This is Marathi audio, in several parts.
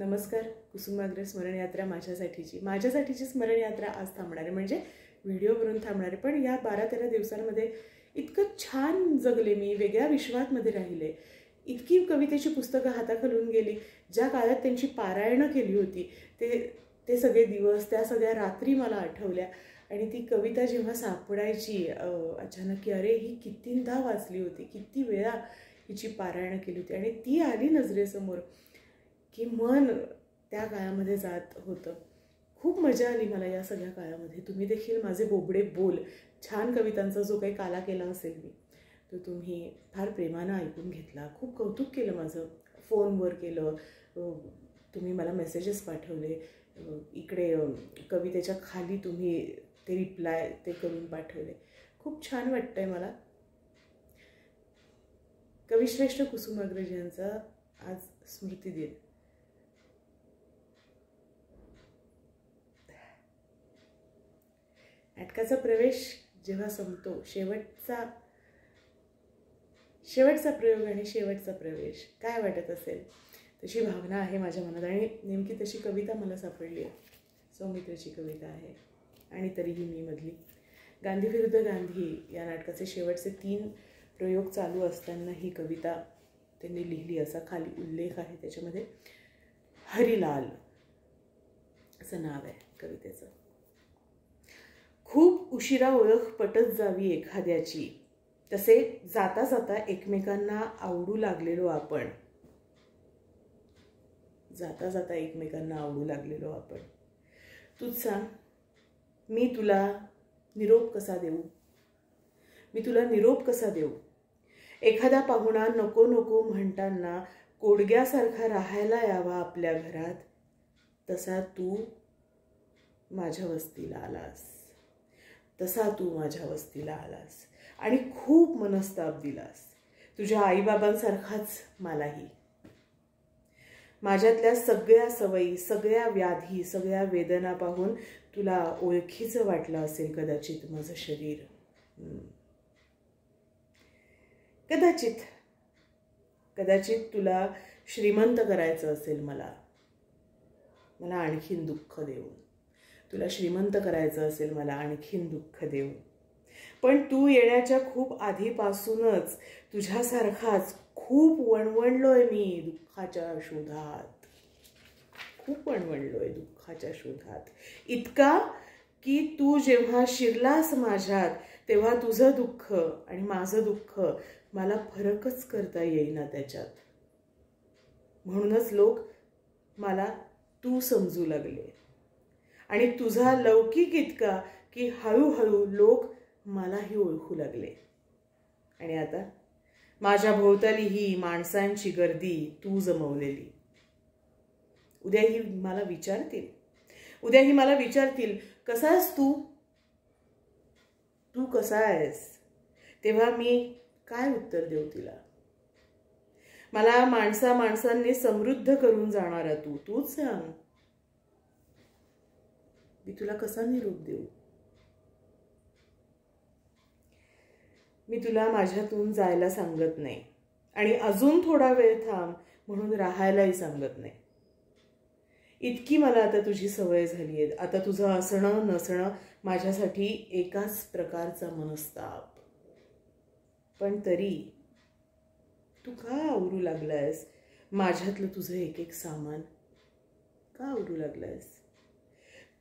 नमस्कार. कुसुमाग्र स्मरण यात्रा माझ्यासाठीची स्मरण यात्रा आज थांबणार आहे, म्हणजे व्हिडिओवरून थांबणार आहे. पण या 12-13 दिवसांमध्ये इतकं छान जगले मी, वेगळ्या विश्वामध्ये राहिले. इतकी कवितेची पुस्तकं हाताखालून गेली. ज्या काळात त्यांची पारायणं केली होती ते सगळे दिवस, त्या सगळ्या रात्री मला आठवल्या. आणि ती कविता जेव्हा सापडायची अचानक की अरे ही कितींदा वाचली होती, किती वेळा हिची पारायणं केली होती, आणि ती आली नजरेसमोर की मन त्या काळामध्ये जात होतं. खूप मजा आली मला या सगळ्या काळामध्ये. तुम्ही देखील माझे बोबडे बोल, छान कवितांचा जो काही काला केला असेल मी, तो तुम्ही फार प्रेमानं ऐकून घेतला. खूप कौतुक केलं माझं, फोनवर केलं, तुम्ही मला मेसेजेस पाठवले, इकडे कवितेच्या खाली तुम्ही ते रिप्लाय ते करून पाठवले. खूप छान वाटतंय मला. कविश्रेष्ठ कुसुमाग्रज यांचा आज स्मृती दिन. नाटकाचा प्रवेश जेव्हा संपतो, शेवटचा प्रयोग आणि शेवटचा प्रवेश, काय वाटत असेल? तशी भावना आहे माझ्या मनात, आणि नेमकी तशी कविता मला सापडली आहे. सौमित्रची कविता आहे, आणि तरीही मी मधली. गांधी विरुद्ध गांधी या नाटकाचे शेवटचे 3 प्रयोग चालू असताना ही कविता त्यांनी लिहिली, असा खाली उल्लेख आहे त्याच्यामध्ये. हरिलाल असं नाव आहे कवितेचं. खूप उशिरा ओळख पटत जावी एखाद्याची, तसे जाता जाता एकमेकांना आवडू लागलेलो आपण. जाता जाता एकमेकांना आवडू लागलेलो आपण. तूच सांग, मी तुला निरोप कसा देऊ? एखादा पाहुणा नको नको म्हणताना कोडग्यासारखा राहायला यावा आपल्या घरात, तसा तू माझ्या वस्तीला आलास आणि खूप मनस्ताप दिलास. तुझ्या आईबाबांसारखाच मलाही. माझ्यातल्या सगळ्या सवयी, सगळ्या व्याधी, सगळ्या वेदना पाहून तुला ओळखीचं वाटलं असेल कदाचित माझं शरीर. कदाचित तुला श्रीमंत करायचं असेल मला आणखीन दुःख देऊन. तुला श्रीमंत करायचं असेल मला आणखीन दुःख देऊन. पण तू येण्याच्या खूप आधीपासूनच तुझ्यासारखाच खूप वणवणलोय मी दुःखाच्या शोधात. इतका की तू जेव्हा शिरलास माझ्यात, तेव्हा तुझं दुःख आणि माझं दुःख मला फरकच करता येईना त्याच्यात. म्हणूनच लोक मला तू समजू लागले, आणि तुझा लौकिक इतका की हळूहळू लोक मलाही ओळखू लागले. आणि आता माझ्या भोवताली ही माणसांची गर्दी तू जमवलेली. उद्याही मला विचारतील कसा आहेस तू कसा आहेस, तेव्हा मी काय उत्तर देऊ तिला? मला माणसांनी समृद्ध करून जाणारा तूच सांग. मी तुला कसा निरोप देऊ? मी तुला माझ्यातून जायला सांगत नाही, आणि अजून थोडा वेळ थांब म्हणून राहायलाही सांगत नाही. इतकी मला आता तुझी सवय झाली आहे. आता तुझं असणं नसणं माझ्यासाठी एकाच प्रकारचा मनस्ताप. पण तरी तू का आवरू लागलायस माझ्यातलं तुझं एक सामान? का आवरू लागलायस?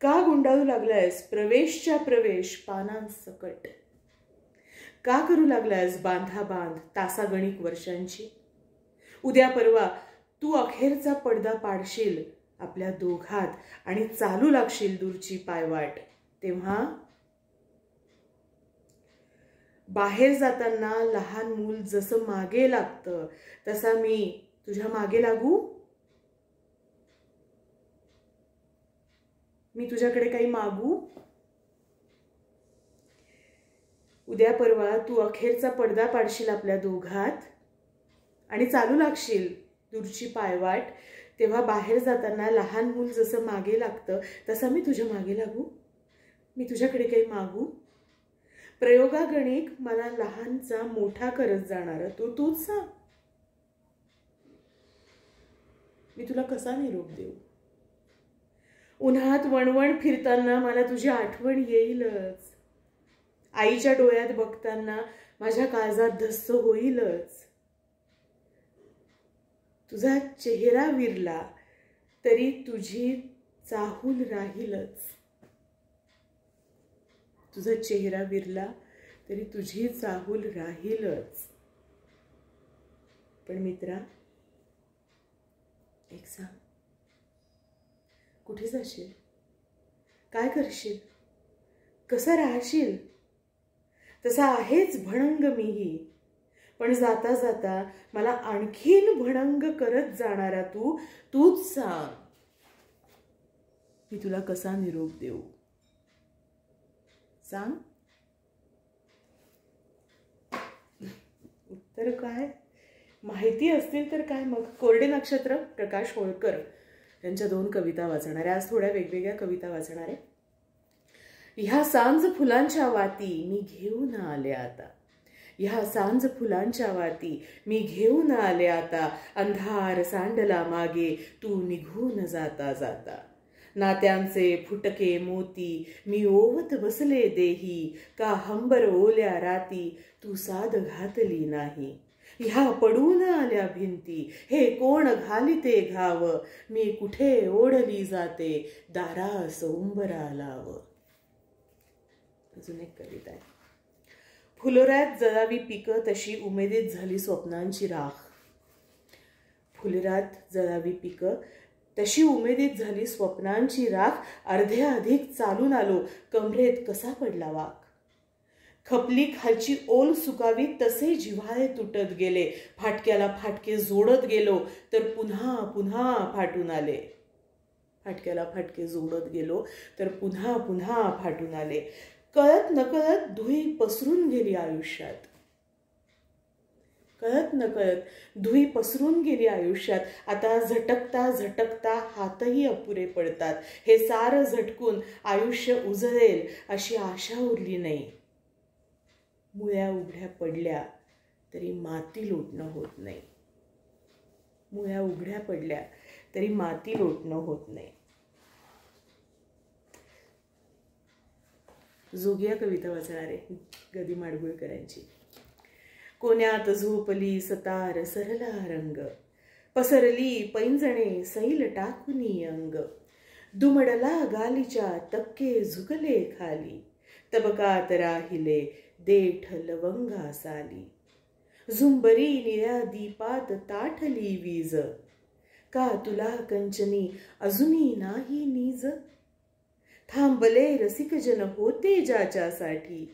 का गुंडाळू लागलायस प्रवेशच्या प्रवेश पानांसकट? का करू लागलायस बांधाबांध तासागणिक वर्षांची? उद्या परवा तू अखेरचा पडदा पाडशील आपल्या दोघात आणि चालू लागशील दूरची पायवाट, तेव्हा बाहेर जाताना लहान मूल जसं मागे लागतं तसा मी तुझ्या मागे लागू? मी तुझ्याकडे काही मागू? उद्या परवा तू अखेरचा पडदा पाडशील आपल्या दोघात आणि चालू लागशील दूरची पायवाट, तेव्हा बाहेर जाताना लहान मूल जसं मागे लागतं तसा मी तुझ्या मागे लागू? मी तुझ्याकडे काही मागू? प्रयोगागणिक मला लहानचा मोठा करत जाणारा तूच सांग. मी तुला कसा निरोप देऊ? उन्हात वणवण फिरताना मला तुझी आठवण येईलच. आईच्या डोळ्यात बघताना माझ्या काळजात धस्स होईलच. तुझा चेहरा विरला तरी तुझी चाहूल राहीलच. तुझा चेहरा विरला तरी तुझी चाहूल राहीलच. पण मित्रा, एक सांग, कुठे जाशील? काय करशील? कसं राहशील? तसा आहेच भणंग मीही, पण जाता जाता मला आणखीन भणंग करत जाणारा तूच सांग, मी तुला कसा निरोप देऊ? सांग. उत्तर काय? माहिती असतील तर काय मग. कोरडे नक्षत्र प्रकाश होळकर यांच्या 2 कविता वाचणार आहे आज. थोड्या वेगवेगळ्या कविता वाचणार आहे. ह्या सांज फुलांच्या वाती मी घेऊन आले आता. ह्या सांज फुलांच्या वाती मी घेऊन आले आता. अंधार सांडला मागे तू निघून जाता जाता. नात्यांचे फुटके मोती मी ओवत बसले देही. का हंबर ओल्या राती तू साद घातली नाही. ह्या पडून आल्या भिंती हे कोण घालिते घाव. मी कुठे ओढली जाते दारास उंबरा लाव. अजून एक कविता आहे. फुलोऱ्यात जळावी पिकं तशी उमेदीत झाली स्वप्नांची राख. फुलोऱ्यात जळावी पिकं तशी उमेदीत झाली स्वप्नांची राख. अर्ध्या अधिक चालून आलो कमरेत कसा पडला वाक. खपली खालची ओल सुकावी तसे जिव्हाळे तुटत गेले. फाटक्याला फाटके जोडत गेलो तर पुन्हा पुन्हा फाटून आले. फाटक्याला फाटके जोडत गेलो तर पुन्हा पुन्हा फाटून आले. कळत नकळत धुई पसरून गेली आयुष्यात. कळत नकळत धुई पसरून गेली आयुष्यात. आता झटकता झटकता हातही अपुरे पडतात. हे सारं झटकून आयुष्य उजळेल अशी आशा उरली नाही. मुळ्या उघड्या पडल्या तरी माती लोटणं होत नाही. मुळ्या उघड्या पडल्या तरी माती लोटणं होत नाही. जोगिया कविता वाचणार आहे ग. दी माडगुळकरांची. कोण्यात झोपली सतार सरला रंग. पसरली पैंजणे सैल टाकुनी अंग. दुमडला गालीच्या तक्के झुकले खाली. तबकात राहिले देठ लवंगा साली. झुंबरी निळ्या दीपात ताठली वीज. का तुला कंचनी अजूनी नाही नीज. थांबले रसिक जन होते ज्याच्यासाठी.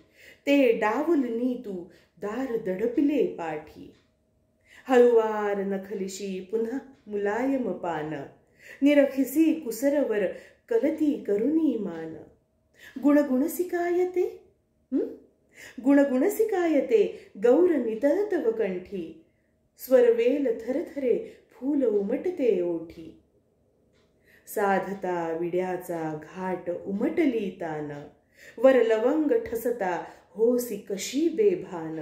ते डावलनी तू दार दडपिले पाठी. हळुवार नखलिशी पुन्हा मुलायम पान. निरखिसी कुसरवर कलती करुणी मान. गुणगुण सिकायते गुणगुण सिकायते गौर नितळतव कंठी. स्वरवेल थरथरे फूल उमटते ओठी. साधता विड्याचा घाट उमटली तान. वर लवंग ठसता होसी कशी बेभान.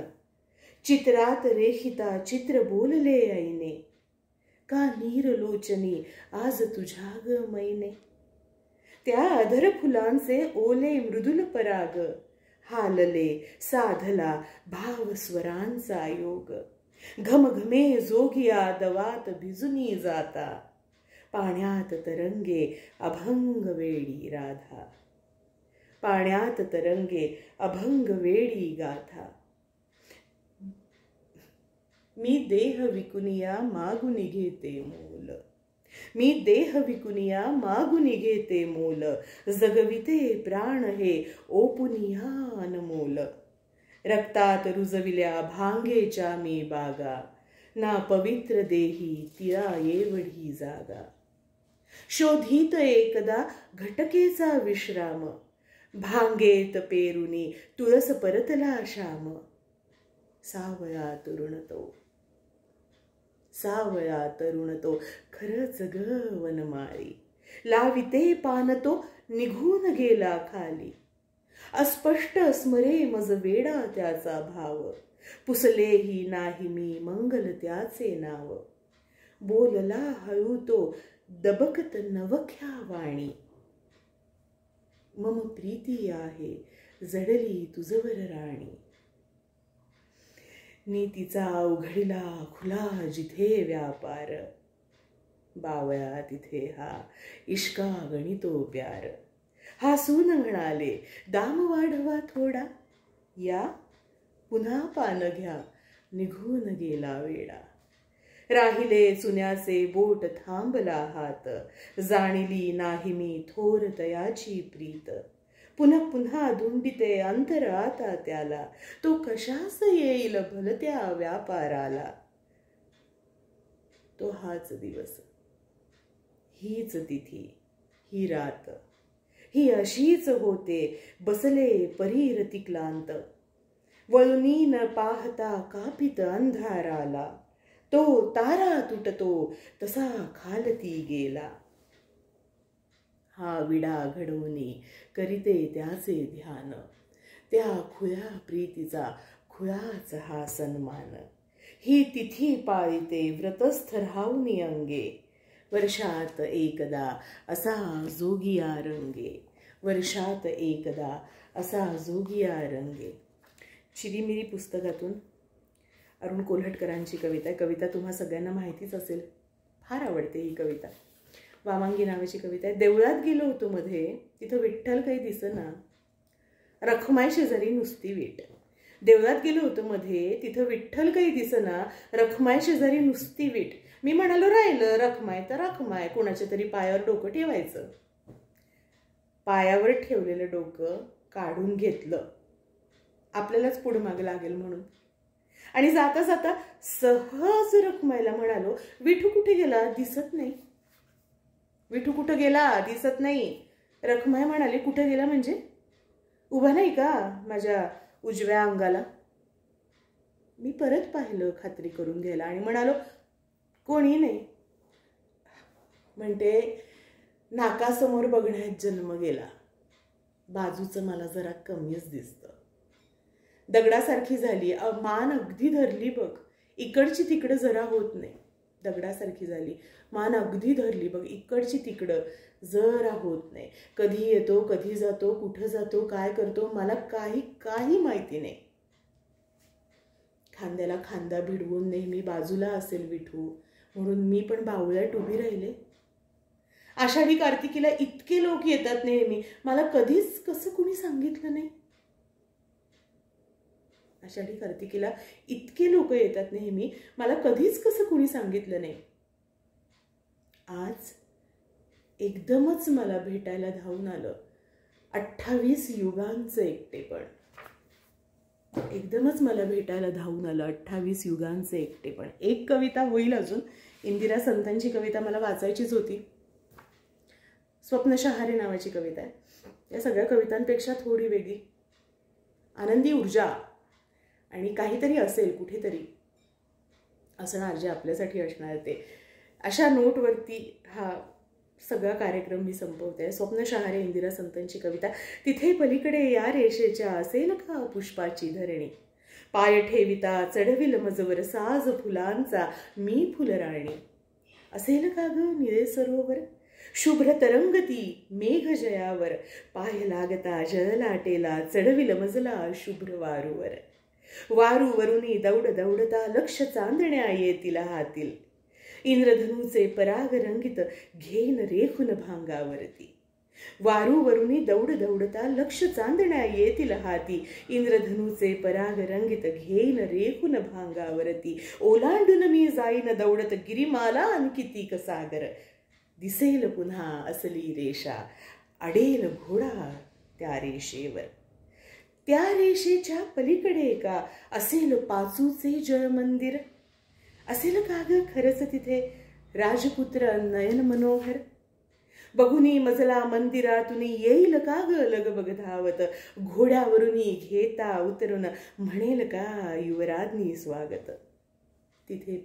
चित्रात रेखिता चित्र बोलले ऐने. का नीरलोचनी आज तुझ्या ग मैने. त्या अधर फुलांचे ओले मृदुल पराग. हालले साधला भाव स्वरांचा योग. घमघमे जोगिया दवात भिजुनी जाता. पाण्यात तरंगे अभंग वेडी राधा. पाण्यात तरंगे अभंग वेडी गाथा. मी देह विकुनिया मागुनी घेते मूल. मी देह विकुनिया मागुनी घेते मूल. जगविते प्राण हे ओपुनिया अनमोल. रक्तात रुजविल्या भांगेच्या मी बागा. ना पवित्र देही तिळा एवढी जागा. शोधित एकदा घटकेचा विश्राम. भांगेत पेरुनी तुळस परतला श्याम. सावळा तरुण तो सावळा तरुण तो खरंच ग वनमाळी. लाविते पान तो निघून गेला खाली. अस्पष्ट स्मरे मज वेडा त्याचा भाव. पुसलेही नाही मी मंगल त्याचे नाव. बोलला हळू तो दबकत नवख्या वाणी. मम प्रीती आहे जडली तुझवर राणी. नीतीचा उघडला खुला जिथे व्यापार. बावळा तिथे हा इश्का गणितो प्यार. हसून म्हणाले दाम वाढवा थोडा. या पुन्हा पान घ्या निघून गेला वेडा. राहिले चुन्याचे बोट थांबला हात. जाणिली नाही मी थोर तयाची प्रीत. पुन्हा पुन्हा धुंडिते अंतर आता त्याला. तो कशास येईल भलत्या व्यापाराला. तो हाच दिवस, हीच तिथी, ही रात, ही अशीच होते बसले परीरती क्लांत. वळुनी न पाहता कापित अंधाराला. तो तारा तुटतो तसा खालती गेला. हा विडा घडवूनी करीते त्याचे ध्यान. त्या खुळ्या प्रीतीचा खुळाच हा सन्मान. ही तिथी पाळीते व्रतस्थ राहुनी अंगे. वर्षात एकदा असा जोगिया रंगे. वर्षात एकदा असा जोगिया रंगे. चिरीमिरी पुस्तकातून अरुण कोल्हटकरांची कविता आहे. कविता तुम्हा सगळ्यांना माहितीच असेल, फार आवडते ही कविता. वामांगी नावाची कविता आहे. देवळात गेलो होतो मध्ये, तिथं विठ्ठल काही दिसेना, रखमाय शेजारी नुसती वीट. देवळात गेलो होतो मध्ये, तिथं विठ्ठल काही दिसेना, रखमाय शेजारी नुसती वीट. मी म्हणालो राहिलं रखमाय तर रखमाय, कोणाच्या तरी पायावर डोकं ठेवायचं. पायावर ठेवलेलं डोकं काढून घेतलं, आपल्यालाच पुढे मागे लागेल म्हणून. आणि जाता जाता सहज रखमायला म्हणालो विठू कुठे गेला दिसत नाही. विठू कुठं गेला दिसत नाही. रखमाय म्हणाली कुठे गेला म्हणजे उभा नाही का माझ्या उजव्या अंगाला. मी परत पाहिलं खात्री करून घ्यायला आणि म्हणालो कोणी नाही. म्हणते नाकासमोर बघण्यात जन्म गेला. बाजूचं मला जरा कमीच दिसतं. दगडासारखी झाली, मान अगदी धरली बघ, इकडची तिकडं जरा होत नाही. दगडासारखी झाली, मान अगदी धरली बघ, इकडची तिकडं जरा होत नाही. कधी येतो कधी जातो, कुठं जातो काय करतो मला काही माहिती नाही. खांद्याला खांदा भिडवून नेहमी बाजूला असेल विठू, म्हणून मी पण बावळ्यात उभी राहिले. आषाढी कार्तिकीला इतके लोक येतात नेहमी, मला कधीच कसं कुणी सांगितलं नाही. आषाढी कार्तिकीला इतके लोक येतात नेहमी, मला कधीच कसं कुणी सांगितलं नाही. आज एकदमच मला भेटायला धावून आलं 28 युगांचं एकटेपण. एकदमच मला भेटायला धावून आलं 28 युगांचं एकटेपण. एक कविता होईल अजून, इंदिरा संतांची कविता मला वाचायचीच होती. स्वप्न शहारे नावाची कविता आहे. या सगळ्या कवितांपेक्षा थोडी वेगळी, आनंदी ऊर्जा आणि काहीतरी असेल कुठेतरी असणार जे आपल्यासाठी असणार ते. अशा नोटवरती हा सगळा कार्यक्रम मी संपवते. स्वप्न शहारे इंदिरा संतांची कविता. तिथे पलीकडे या रेषेच्या असेल का पुष्पाची धरणी. पाय ठेविता चढविल मजवर साज फुलांचा मी फुलराणी. असेल का ग निळे सरोवर शुभ्र तरंगती मेघ जयावर. पाय लागता जळ लाटेला चढविल मजला शुभ्र वारूवर. वारूवरुनी दौड दौडता लक्ष चांदण्या येतील हातील. इंद्रधनुचे पराग रंगित घेन रेखून भांगावरती. वारूवरुनी दौड दौडता लक्ष चांदण्या येतील हाती. इंद्रधनुचे पराग रंगित घेन रेखून भांगावरती. ओलांडून मी जाईन दौडत गिरिमाला अंकिती सागर. दिसेल पुन्हा असली रेषा अडेल घोडा त्या रेषेवर. त्या रेषेच्या पलीकडे का असेल पाचूचे जळ मंदिर. असेल का ग खरंच तिथे राजपुत्र नयन मनोहर. बघुनी मजला मंदिरातून येईल का ग लगबग धावत. घोड्यावरुनी घेता उतरून म्हणेल का युवराज्ञी स्वागत. तिथे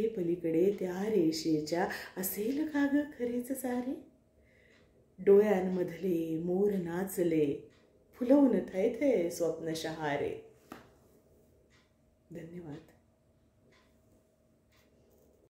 पलीकडे त्या रेषेच्या असेल का ग खरेच सारे. डोळ्यांमधले मोर नाचले फुलवून थैथे स्वप्न शहारे. धन्यवाद.